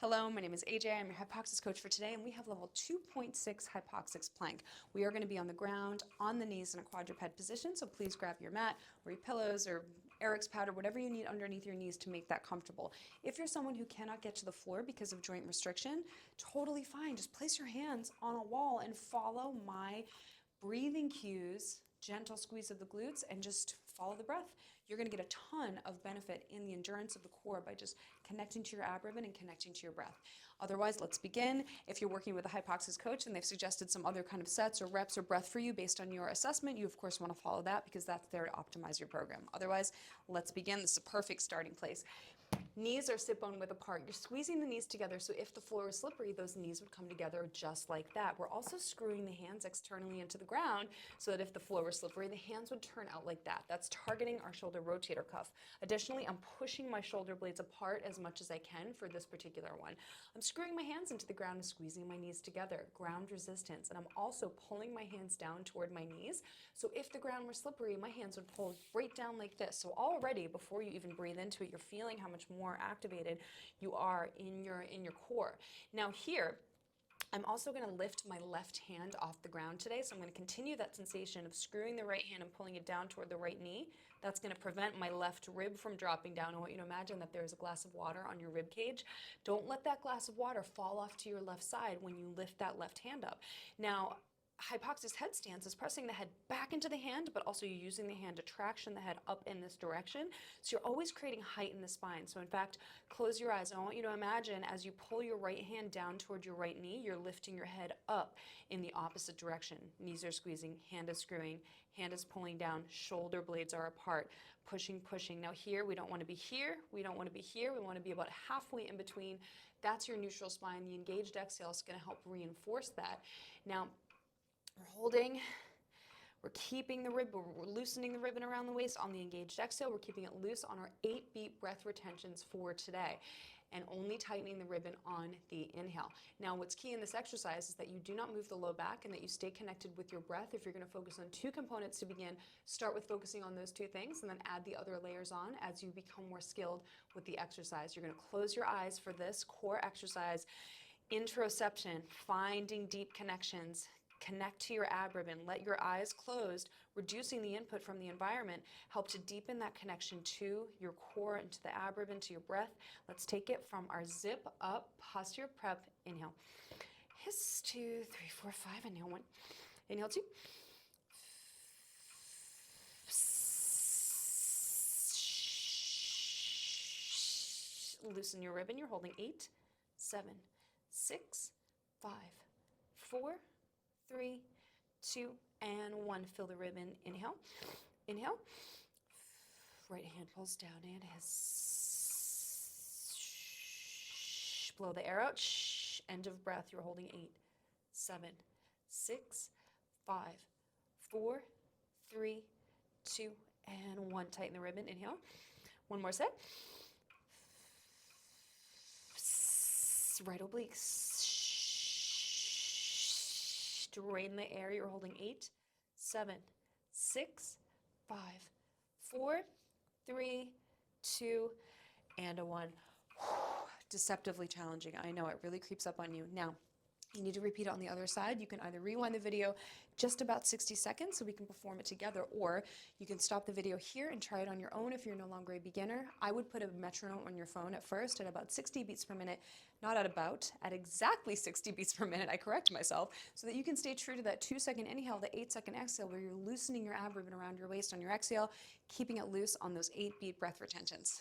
Hello, my name is AJ. I'm your HYPOXiX coach for today, and we have level 2.6 HYPOXiX plank. We are going to be on the ground, on the knees in a quadruped position, so please grab your mat or your pillows or Eric's pad or whatever you need underneath your knees to make that comfortable. If you're someone who cannot get to the floor because of joint restriction, totally fine. Just place your hands on a wall and follow my breathing cues, gentle squeeze of the glutes, and just follow the breath. You're going to get a ton of benefit in the endurance of the core by just connecting to your abdomen and connecting to your breath. Otherwise, let's begin. If you're working with a HYPOXiX coach and they've suggested some other kind of sets or reps or breath for you based on your assessment, you of course want to follow that because that's there to optimize your program. Otherwise, let's begin. This is a perfect starting place. Knees are sit bone width apart. You're squeezing the knees together, so if the floor is slippery, those knees would come together just like that. We're also screwing the hands externally into the ground so that if the floor were slippery, the hands would turn out like that. That's targeting our shoulder rotator cuff. Additionally, I'm pushing my shoulder blades apart as much as I can for this particular one. I'm screwing my hands into the ground and squeezing my knees together, ground resistance, and I'm also pulling my hands down toward my knees. So if the ground were slippery, my hands would pull right down like this. So already, before you even breathe into it, you're feeling how much more activated you are in your core. Now here, I'm also going to lift my left hand off the ground today, so I'm going to continue that sensation of screwing the right hand and pulling it down toward the right knee. That's going to prevent my left rib from dropping down. I want you to imagine that there's a glass of water on your rib cage. Don't let that glass of water fall off to your left side when you lift that left hand up. Now, HYPOXiX headstands is pressing the head back into the hand, but also using the hand to traction the head up in this direction. So you're always creating height in the spine. So in fact, close your eyes. I want you to imagine as you pull your right hand down toward your right knee, you're lifting your head up in the opposite direction. Knees are squeezing, hand is screwing, hand is pulling down, shoulder blades are apart, pushing, pushing. Now here, we don't want to be here, we don't want to be here, we want to be about halfway in between. That's your neutral spine. The engaged exhale is going to help reinforce that. Now, we're holding, we're keeping the rib, we're loosening the ribbon around the waist on the engaged exhale. We're keeping it loose on our 8-beat breath retentions for today and only tightening the ribbon on the inhale. Now what's key in this exercise is that you do not move the low back and that you stay connected with your breath. If you're going to focus on 2 components to begin, start with focusing on those 2 things and then add the other layers on as you become more skilled with the exercise. You're going to close your eyes for this core exercise, interoception, finding deep connections. Connect to your abdomen, let your eyes closed, reducing the input from the environment, help to deepen that connection to your core and to the abdomen, to your breath. Let's take it from our zip up, posture prep, inhale. Hiss, 2, 3, 4, 5, inhale 1, inhale 2. Loosen your ribbon, you're holding 8, 7, 6, 5, 4, 3, 2, and 1. Fill the ribbon. Inhale. Inhale. Right hand pulls down and blow the air out. End of breath. You're holding 8, 7, 6, 5, 4, 3, 2, and 1. Tighten the ribbon. Inhale. One more set. Right oblique. Straighten the air. You're holding 8, 7, 6, 5, 4, 3, 2, and a 1. Deceptively challenging. I know, it really creeps up on you. Now, you need to repeat it on the other side. You can either rewind the video just about 60 seconds so we can perform it together, or you can stop the video here and try it on your own if you're no longer a beginner. I would put a metronome on your phone at first at about 60 beats per minute, not at exactly 60 beats per minute, I correct myself, so that you can stay true to that 2-second inhale, the 8-second exhale, where you're loosening your abdomen around your waist on your exhale, keeping it loose on those 8-beat breath retentions.